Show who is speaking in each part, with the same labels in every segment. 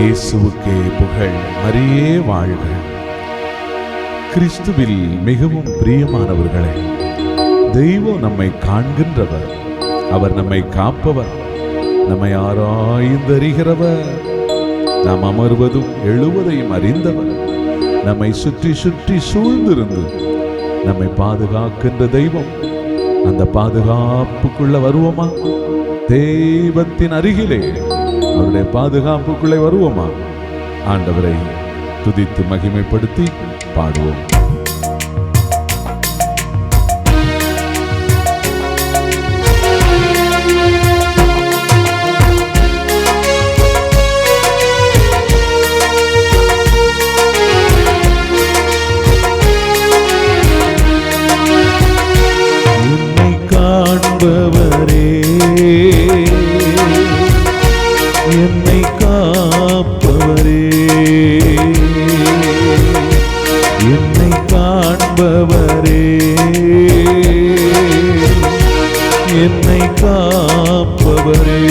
Speaker 1: இயேசுவுக்கே புகழ். மரியே வாழ்க. கிறிஸ்துவில் மிகவும் பிரியமானவர்களே, தெய்வம் நம்மை காண்கின்றவர், அவர் நம்மை காப்பவர், நம்மை ஆராய்ந்தறிகிறவர், நாம் அமர்வதும் எழுவதையும் அறிந்தவர், நம்மை சுற்றி சுற்றி சூழ்ந்திருந்து நம்மை பாதுகாக்கின்ற தெய்வம். அந்த பாதுகாப்புக்குள்ள வருவோமா? தெய்வத்தின் அருகிலே அவருடைய பாதுகாப்புக்குள்ளே வருவோமா? ஆண்டவரை துதித்து மகிமைப்படுத்தி பாடுவோம். என்னை காண்பவரே, என்னை காப்பவரே, என்னை காண்பவரே, என்னை காப்பவரே,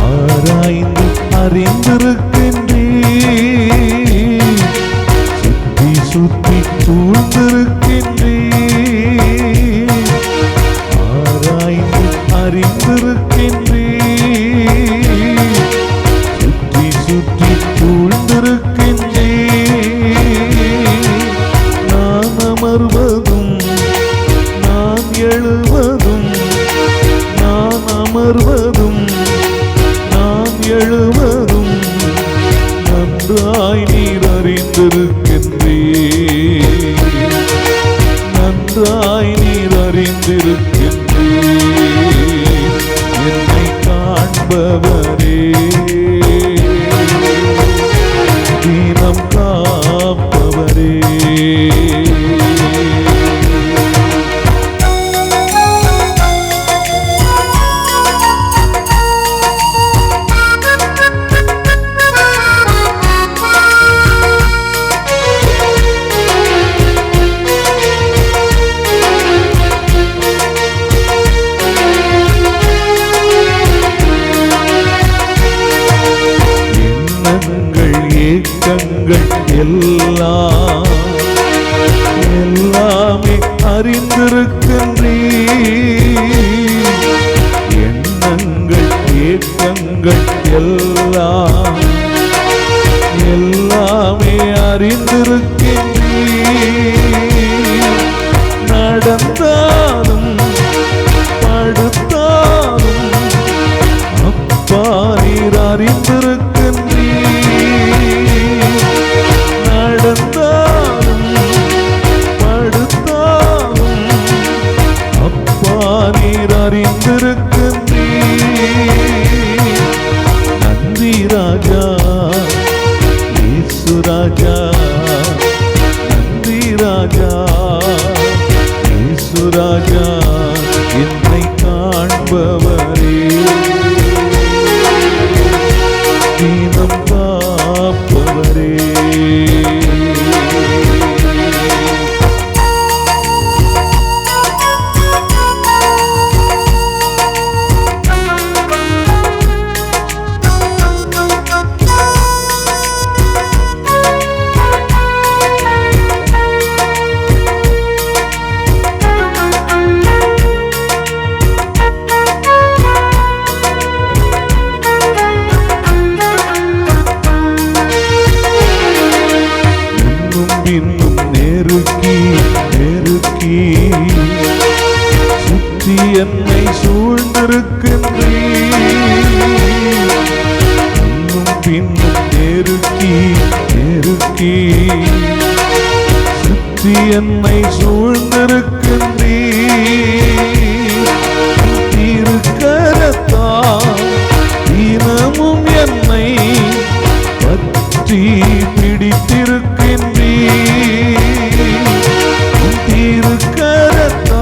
Speaker 1: ஆராய்ந்து அறிந்திருக்கின்றீர், சுற்றி சுற்றி சூழ்ந்திருக்கின்றீர், ஆராய்ந்து அறிந்திருக்கின்றீர், சுற்றி சுற்றி சூழ்ந்திருக்கின்றீர். நான் அமர்வதும் நான் எழுவதும், நான் அமர்வதும் நான் எழுவதும் நன்றாய் நீர் அறிந்திருக்கின்றீர், நன்றாய் நீர் அறிந்திருக்கின்றீர். என்னை காண்பவரே, தீனம் காப்பவரே, எல்லாம் எல்லாமே அறிந்திருக்கின்றீர். எண்ணங்கள் ஏக்கங்கள் எல்லாம் எல்லாமே அறிந்திருக்கின்றீர். நடந்தாலும் படுத்தாலும் அப்பா நீர் அறிந்திருக்கின்றீர். நடந்தாலும் படுத்தாலும் அப்பா நீர் அறிந்திருக்கின்றீர். நன்றி ராஜா இயேசு ராஜா, நன்றி ராஜா இயேசு ராஜா, என்னை காண்பவரே, தீனம் காப்பவரே. இன்னும் நெருக்கி நெருக்கி சுற்றி என்னை சூழ்ந்திருக்கின்றீர். இன்னும் பின்னும் நெருக்கி நெருக்கி சுற்றி என்னை சூழ்ந்திருக்கின்றீர். திருக்கரத்தால் தினமும் என்னை பற்றி பிடித்திருக்கின்றீர். திருக்கரத்தால்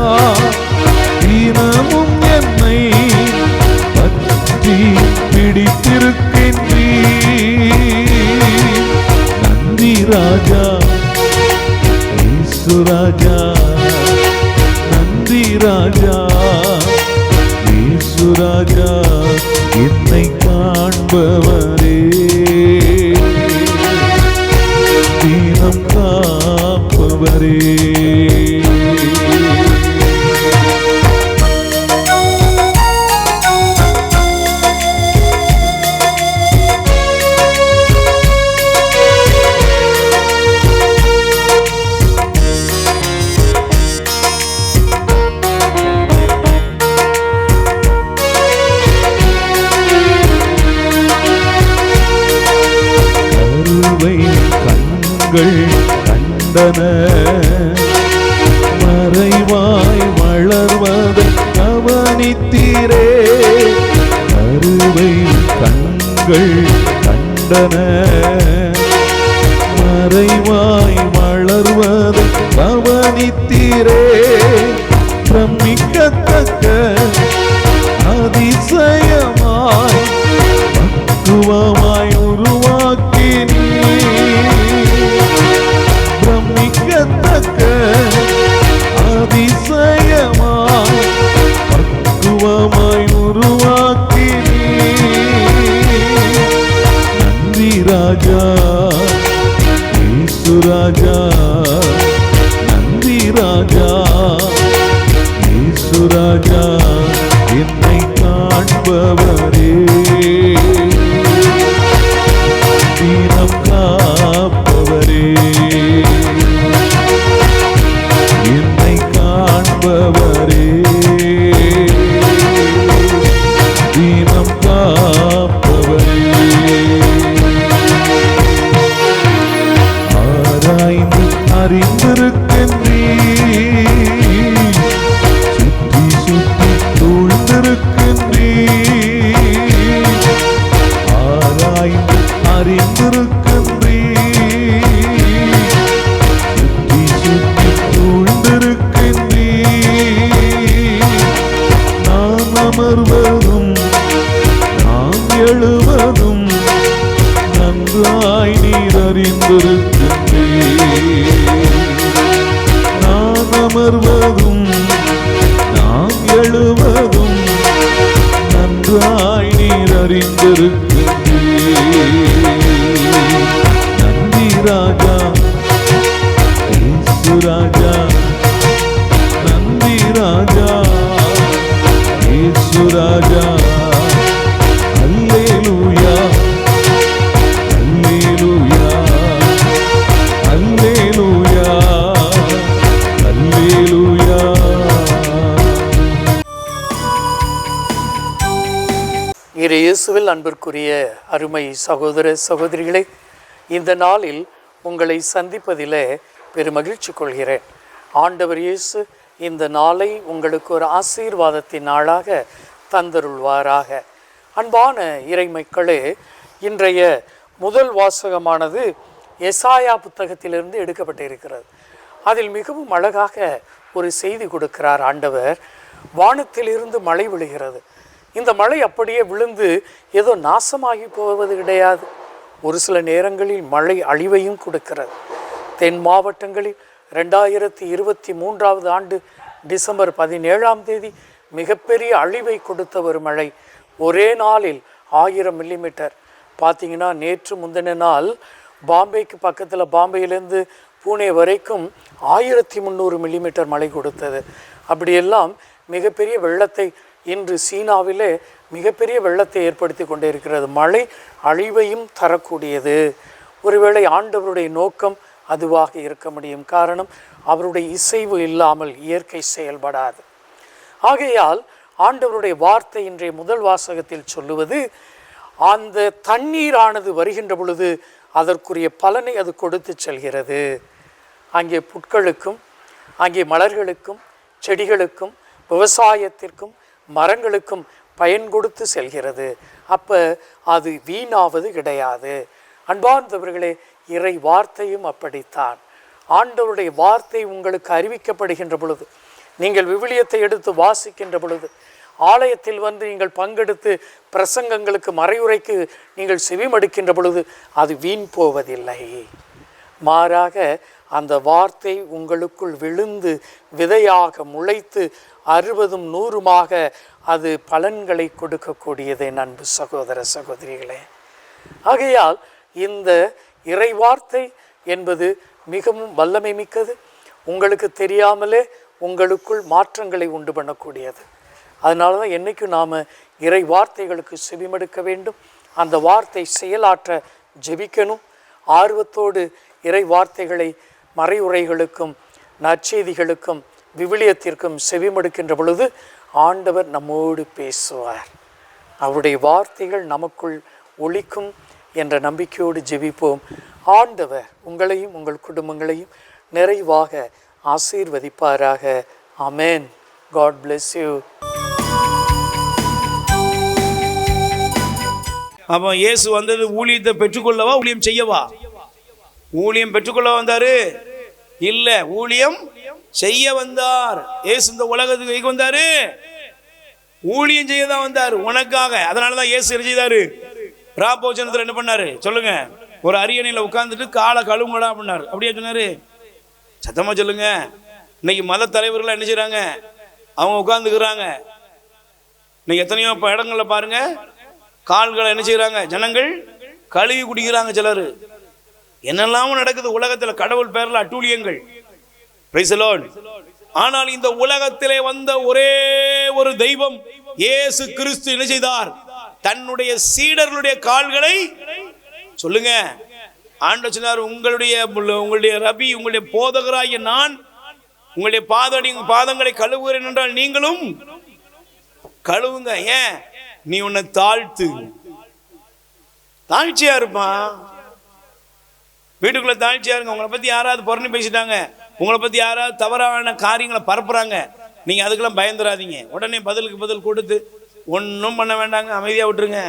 Speaker 1: தினமும் என்னை பற்றி பிடித்திருக்கின்றீர். நன்றி ராஜா இயேசு ராஜா, நன்றி ராஜா இயேசு ராஜா என்னை காண்பவரே, தீனம் காப்பவரே. கண்டன மறைவாய் வளர்வதை கவனித்தீரே, கருவை கண்கள் கண்டன மறைவாய் வளர்வதை கவனித்தீரே, பிரமிக்கத்தக்க அதிசயமாய் பக்குவமாய் உருவாக்கினீ, பிரமிக்கத்தக்க அதிசயமாய் பக்குவமாய் உருவாக்கினீ. நன்றி ராஜா இயேசு ராஜா, நன்றி ராஜா இயேசு ராஜா என்னை காண்பவரே, தீனம் காப்பவரே, என்னை காண்பவரே, தீனம் காப்பவரே. ஆராய்ந்து அறிந்திருக்கின்றீர், சுற்றி சுற்றி சூழ்ந்திருக்கின்றீர், ஆராய்ந்து அறிந்திருக்கின்றீர், சுற்றி சுற்றி சூழ்ந்திருக்கின்றீர். நான் அமர்வதும் நான் எழுவதும் நன்றாய் நீர் அறிந்திருக்கின்றீர், நான் அமர்வதும் நான் எழுவதும் நன்றாய் நீர் அறிந்திருக்கின்றீர். நன்றி ராஜா இயேசு ராஜா, நன்றி ராஜா இயேசு ராஜா. அல்லேலூயா அல்லேலூயா அல்லேலூயா அல்லேலூயா.
Speaker 2: இயேசுவில் அன்பிற்குரிய அருமை சகோதர சகோதரிகளே, இந்த நாளில் உங்களை சந்திப்பதிலே பெருமகிழ்ச்சி கொள்கிறேன். ஆண்டவர் இயேசு இந்த நாளை உங்களுக்கு ஒரு ஆசீர்வாதத்தின் நாளாக தந்தருள்வாராக. அன்பான இறைமக்களே, இன்றைய முதல் வாசகமானது எசாயா புத்தகத்திலிருந்து எடுக்கப்பட்டிருக்கிறது. அதில் மிகவும் அழகாக ஒரு செய்தி கொடுக்கிறார் ஆண்டவர். வானத்திலிருந்து மழை விழுகிறது. இந்த மழை அப்படியே விழுந்து ஏதோ நாசமாகி போவது கிடையாது. ஒரு சில நேரங்களில் மழை அழிவையும் கொடுக்கிறது. தென் மாவட்டங்களில் 2023 ஆண்டு டிசம்பர் 17 மிகப்பெரிய அழிவை கொடுத்த ஒரு மழை. ஒரே நாளில் 1000 மில்லிமீட்டர். பார்த்திங்கன்னா நேற்று முந்தின நாள் பாம்பேக்கு பக்கத்தில், பாம்பேயிலேருந்து பூனே வரைக்கும் 1300 மில்லிமீட்டர் மழை கொடுத்தது. அப்படியெல்லாம் மிகப்பெரிய வெள்ளத்தை, இன்று சீனாவிலே மிகப்பெரிய வெள்ளத்தை ஏற்படுத்தி கொண்டே இருக்கிறது. மழை அழிவையும் தரக்கூடியது. ஒருவேளை ஆண்டவருடைய நோக்கம் அதுவாக இருக்க முடியும். காரணம், அவருடைய இசைவு இல்லாமல் இயற்கை செயல்படாது. ஆகையால் ஆண்டவருடைய வார்த்தை இன்றைய முதல் வாசகத்தில் சொல்லுவது, அந்த தண்ணீரானது வருகின்ற பொழுது அதற்குரிய பலனை அது கொடுத்து செல்கிறது. அங்கே புட்களுக்கும், அங்கே மலர்களுக்கும், செடிகளுக்கும், விவசாயத்திற்கும், மரங்களுக்கும் பயன் கொடுத்து செல்கிறது. அப்போ அது வீணாவது கிடையாது. அன்பார்ந்தவர்களே, இறை வார்த்தையும் அப்படித்தான். ஆண்டவருடைய வார்த்தை உங்களுக்கு அறிவிக்கப்படுகின்ற பொழுது, நீங்கள் விவிலியத்தை எடுத்து வாசிக்கின்ற பொழுது, ஆலயத்தில் வந்து நீங்கள் பங்கெடுத்து பிரசங்கங்களுக்கு, மறையுரைக்கு நீங்கள் செவிமடுக்கின்ற பொழுது அது வீண் போவதில்லை. மாறாக அந்த வார்த்தை உங்களுக்குள் விழுந்து விதையாக முளைத்து 60 100மாக அது பலன்களை கொடுக்கக்கூடியது என் அன்பு சகோதர சகோதரிகளே. ஆகையால் இந்த இறைவார்த்தை என்பது மிகவும் வல்லமை மிக்கது. உங்களுக்கு தெரியாமலே உங்களுக்குள் மாற்றங்களை உண்டு பண்ணக்கூடியது. அதனால தான் என்றைக்கும் நாம் இறை வார்த்தைகளுக்கு செவிமடுக்க வேண்டும். அந்த வார்த்தை செயலாற்ற ஜெபிக்கணும். ஆர்வத்தோடு இறை வார்த்தைகளை மறையுரைகளுக்கும் நற்செய்திகளுக்கும் விவிலியத்திற்கும் செவிமடுக்கின்ற பொழுது ஆண்டவர் நம்மோடு பேசுவார். அவருடைய வார்த்தைகள் நமக்குள் ஒலிக்கும் என்ற நம்பிக்கையோடு ஜெபிப்போம். ஆண்டவர் உங்களையும் உங்கள் குடும்பங்களையும் நிறைவாக ஆசீர்வதிப்பாராக. ஆமென். God bless you.
Speaker 3: அப்போ இயேசு வந்தது ஊழியத்தை பெற்றுக்கொள்ளவா, ஊழியம் செய்யவா? ஊழியம் பெற்றுக்கொள்ள வந்தாரு இல்ல, ஊழியம் செய்ய வந்தார். இயேசு இந்த உலகத்துக்கு வந்தாரு, ஊழியம் செய்ய தான் வந்தார் உனக்காக. அதனாலதான் இயேசு என்ன செய்தாரு? ராப்போஜனத்தில் என்ன பண்ணாரு சொல்லுங்க? ஒரு அரியணையில் உட்கார்ந்துட்டு காலை கழுவுங்கடா அப்படின்னாரு. அப்படியே சொன்னாரு? சத்தமா சொல்லுங்க. இன்னைக்கு மத தலைவர்கள் என்ன செய்யறாங்க? அவங்க உட்கார்ந்துக்கிறாங்க. இன்னைக்கு எத்தனையோ இடங்கள்ல பாருங்க, கால்களை என்ன செய்யறாங்க? ஜனங்கள் கழுவி குடிக்கிறாங்க. சிலர் என்னெல்லாமும் நடக்குது உலகத்துல, கடவுள் பேர்ல அட்டூழியங்கள். Price the Lord. ஆனால் இந்த உலகத்திலே வந்த ஒரே ஒரு தெய்வம் இயேசு கிறிஸ்து என்ன செய்தார்? தன்னுடைய சீடர்களுடைய கால்களை சொல்லுங்க ஆண்டவர் சொன்னார், உங்களுடைய ரபி, உங்களுடைய போதகராகிய நான் உங்களுடைய பாதங்களை கழுவுகிறேன் என்றால் நீங்களும் கழுவுங்க. ஏன்? நீ உன்னை தாழ்ச்சியா இருப்பான். வீட்டுக்குள்ள தாழ்ச்சியா இருங்க. உங்களை பத்தி யாராவது புறணி பேசிட்டாங்க, உங்களை பத்தி யாராவது தவறான காரியங்களை பரப்புறாங்க, நீங்க அதுக்கெல்லாம் பயந்துடாதீங்க. உடனே பதிலுக்கு பதில் கொடுத்து ஒன்றும் பண்ண வேண்டாங்க, அமைதியா விட்டுருங்க.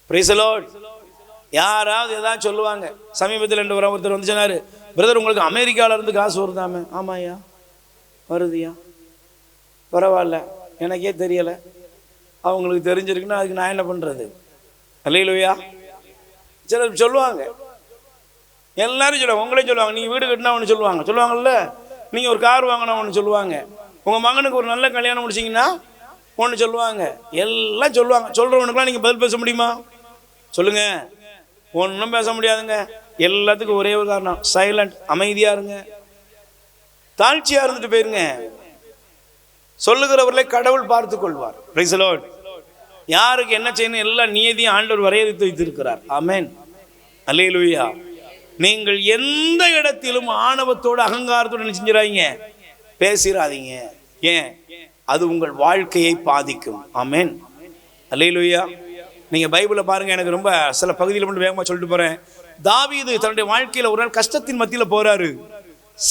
Speaker 3: Price the Lord. யாராவது ஏதாவது சொல்லுவாங்க. சமீபத்தில் ஒருத்தர் வந்து சொன்னாரு, பிரதர் உங்களுக்கு அமெரிக்கால இருந்து காசு வருதாமே. ஆமாய்யா வருதுயா, பரவாயில்ல, எனக்கே தெரியல. அவங்களுக்கு தெரிஞ்சிருக்குன்னா அதுக்கு நான் என்ன பண்றது? அல்லேலூயா. சிலர் சொல்லுவாங்க, எல்லாரும் சொல்லுவாங்க, உங்களே சொல்லுவாங்க. நீங்க வீடு கட்டினா ஒன்று சொல்லுவாங்கல்ல, நீங்க ஒரு கார் வாங்கினா ஒன்று சொல்லுவாங்க, உங்க மகனுக்கு ஒரு நல்ல கல்யாணம் முடிச்சிங்கன்னா ஒன்று சொல்லுவாங்க, எல்லாம் சொல்லுவாங்க. சொல்றவனுக்குலாம் நீங்க பதில் பேச முடியுமா? சொல்லுங்க. ஒன்றும் பேச முடியாதுங்க. எல்லாத்துக்கும் ஒரே ஒரு காரணம், சைலண்ட், அமைதியா இருங்க, தாழ்ச்சியா இருந்துட்டு போயிருங்க. சொல்லுகிறவர்களை கடவுள் பார்த்து கொள்வார். Price the Lord. யாருக்கு என்ன செய்யணும் எல்லா நியதியும் ஆண்டவர் வரையறுத்து வைத்திருக்கிறார். ஆமென். அல்லேலூயா. நீங்கள் எந்த இடத்திலும் ஆணவத்தோடு அகங்காரத்தோடு செஞ்சிடாதீங்க, பேசிடாதீங்க. ஏன்? அது உங்கள் வாழ்க்கையை பாதிக்கும். ஆமென். அல்லேலூயா. நீங்க பைபிளை பாருங்க. எனக்கு ரொம்ப சில பகுதியில் மட்டும் வேகமா சொல்லிட்டு போறேன். தாவீது தன்னுடைய வாழ்க்கையில ஒரு நாள் கஷ்டத்தின் மத்தியில போறாரு.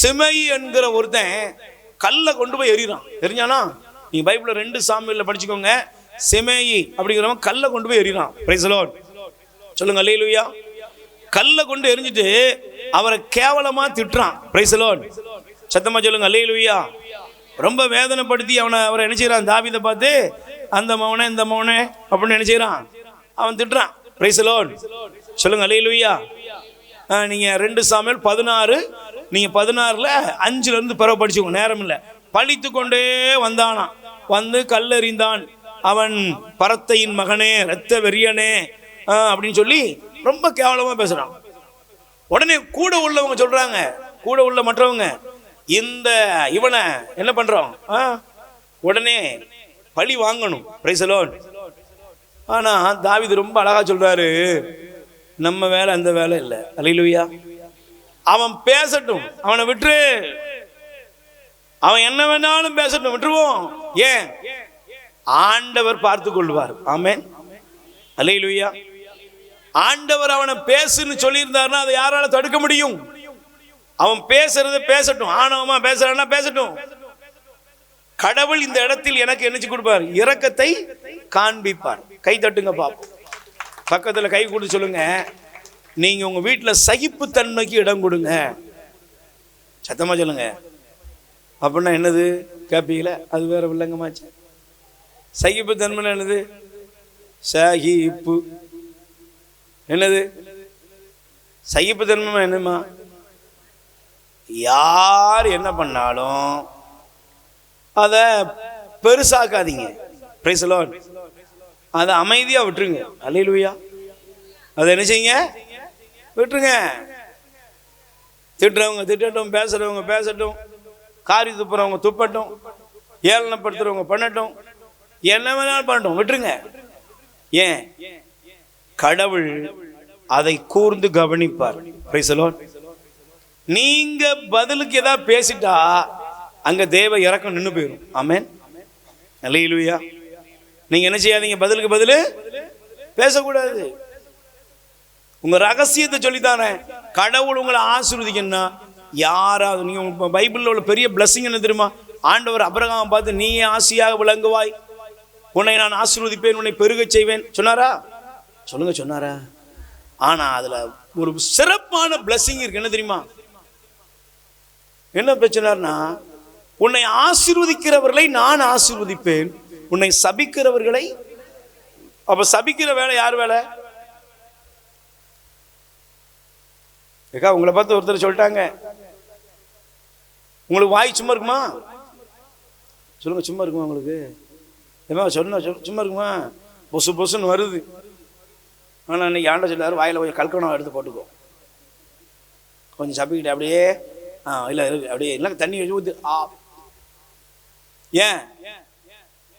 Speaker 3: சிமேயி என்கிற ஒருத்தன் கல்லை கொண்டு போய் எறிறான். எரிஞ்சானா? நீங்க பைபிள்ல 2 சாமுவேல்ல படிச்சுக்கோங்க. சிமேயி அப்படிங்கிறவன் கல்லை கொண்டு போய் எறிறான். Price the Lord. சொல்லுங்க அல்லேலூயா. கல்லை கொண்டு எரிஞ்சிட்டு அவரை கேவலமா திட்டுறான். Praise the Lord. சத்தமா சொல்லுங்க அல்லேலூயா. ரொம்ப வேதனைப்படுத்தி அவரை என்ன செய்யறான்? தாவீதை பார்த்து அந்த மவனே இந்த மவனே அப்படின்னு என்ன செய்யறான்? அவன் திட்டுறான். Praise the Lord. சொல்லுங்க அல்லேலூயா. நீங்க 2 சாமுவேல் 16, நீங்க 16ல 5ல இருந்து பிறகு படிச்சுக்கோங்க, நேரம் இல்லை. பழித்து கொண்டே வந்தானா, வந்து கல்லெறிந்தான். அவன் பரத்தையின் மகனே, இரத்த வெறியனே அப்படின்னு சொல்லி ரொம்ப கேவலமா பேசுறான். உடனே கூட உள்ளவங்க சொல்றாங்க, கூட உள்ள மற்றவங்க, இவனை என்ன பண்றோம்? உடனே பழி வாங்கணும். Price the Lord. ஆனா தாவீது ரொம்ப அழகா சொல்றாரு, நம்ம வேலை அந்த வேலை இல்லை. அல்லேலூயா. அவன் பேசட்டும், அவனை விட்டுரு, அவன் என்ன வேணாலும் பேசட்டும், விட்டுருவோம். ஏன்? ஆண்டவர் பார்த்து கொள்வார். ஆமென். அல்லேலூயா. ஆண்டவர் அவனை பேசுன்னு சொல்லியிருந்தாருன்னா அதை யாரால தடுக்க முடியும்? அவன் பேசுறது பேசட்டும், ஆணவமா பேசுறான்னா பேசட்டும். கடவுள் இந்த இடத்தில் எனக்கு என்னச்சு கொடுப்பார்? இரக்கத்தை காண்பிப்பார். கை தட்டுங்க பாப்போம். பக்கத்துல கை கொடுத்து சொல்லுங்க, நீங்க உங்க வீட்டுல சகிப்புத்தன்மைக்கு இடம் கொடுங்க. சத்தமா சொல்லுங்க. அப்படின்னா என்னது கேப்பீங்கள? அது வேற வில்லங்கமாச்சு. சகிப்புத்தன்மை என்னது? சகிப்பு என்னது? சகிப்புத்தன்மை என்னமா? யார் என்ன பண்ணாலும் அதை பெருசாக்காதீங்க. Price the Lord. அதை அமைதியா விட்டுருங்க. அல்லேலூயா. அதை என்ன செய்யுங்க? விட்டுருங்க. திட்டுறவங்க திட்டட்டும், பேசுறவங்க பேசட்டும், காரி துப்புறவங்க துப்பட்டும், ஏளனப்படுத்துறவங்க பண்ணட்டும், என்ன வேணாலும் பண்ணட்டும், விட்டுருங்க. ஏன்? கடவுள் அதை கூர்ந்து கவனிப்பார். Price the Lord. நீங்க பதிலுக்கு ஏதாவது பேசிட்டா அங்க தேவ இறக்கம் நின்று போயிடும். ஆமென். அல்லேலூயா. நீங்க என்ன செய்யாதீங்க? பதிலுக்கு பதில் பேசக்கூடாது. உங்க ரகசியத்தை சொல்லித்தானே கடவுள் உங்களை ஆசீர்வதிக்கணும்னா யாராவது நீங்க பைபிள்ல உள்ள பெரிய பிளஸிங் என்ன தெரியுமா? ஆண்டவர் ஆபிரகாமை பார்த்து நீ ஆசியாக விளங்குவாய், உன்னை நான் ஆசீர்வதிப்பேன், உன்னை பெருகச் செய்வேன் சொன்னாரா? சொல்லுங்க, சொன்னாரா? ஆனா அதுல ஒரு சிறப்பான பிளஸிங் இருக்கு. என்ன தெரியுமா? என்ன பிரச்சனைனா, உன்னை ஆசீர்வதிக்கிறவர்களை நான் ஆசீர்வதிப்பேன், உன்னை சபிக்கிறவர்களை. அப்ப சபிக்கிற வேலை யார் வேலை? ஏக்கா உங்களை பார்த்து ஒருத்தர் சொல்லிட்டாங்க, உங்களுக்கு வாய் சும்மா இருக்குமா? சொல்லுங்க, சும்மா இருக்குமா உங்களுக்கு? ஏமா சொன்னா சும்மா இருக்குமா? பொசு பொசுன்னு வருது. ஆனால் இன்னைக்கு ஆண்ட சொல்லாரு, வாயில் கொஞ்சம் கல்கணம் எடுத்து போட்டுக்கோ, கொஞ்சம் சப்பிக்கிட்டு அப்படியே இல்லை இருக்கு அப்படியே இல்லை தண்ணி ஊற்று. ஏன்?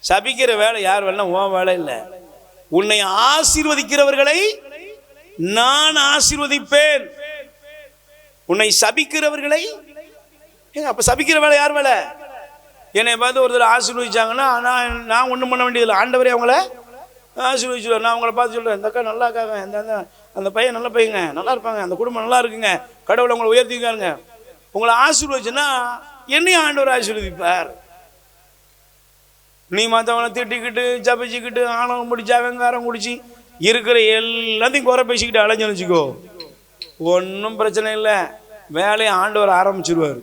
Speaker 3: சபிக்கிற வேலை யார் வேலை? உன் வேலை இல்லை. உன்னை ஆசீர்வதிக்கிறவர்களை நான் ஆசீர்வதிப்பேன், உன்னை சபிக்கிறவர்களை. அப்ப சபிக்கிற வேலை யார் வேலை? என்னை பார்த்து ஒருத்தர் ஆசீர்வதிச்சாங்கன்னா நான் ஒன்றும் பண்ண வேண்டியதில்லை. ஆண்டவரே அவங்கள ஆசீர்வதிச்சுடுவார். நான் அவங்கள பார்த்து சொல்கிறேன், இந்த அக்கா நல்லா இருக்காங்க, அந்த பையன் நல்ல பையங்க, நல்லா இருப்பாங்க, அந்த குடும்பம் நல்லா இருக்குங்க, கடவுளை உங்களை உயர்த்திக்காருங்க. உங்களை ஆசீர்வதிச்சுன்னா என்னையும் ஆண்டவர் ஆசீர்வதிப்பார். நீ மற்றவங்களை திட்டிக்கிட்டு ஜபிச்சுக்கிட்டு ஆணவம் முடிச்சா வெங்காரம் குடிச்சு இருக்கிற எல்லாத்தையும் குறை பேசிக்கிட்டு அலைஞ்சு வச்சுக்கோ, ஒன்றும் பிரச்சனை இல்லை. வேலையை ஆண்டவர் ஆரம்பிச்சிருவார்.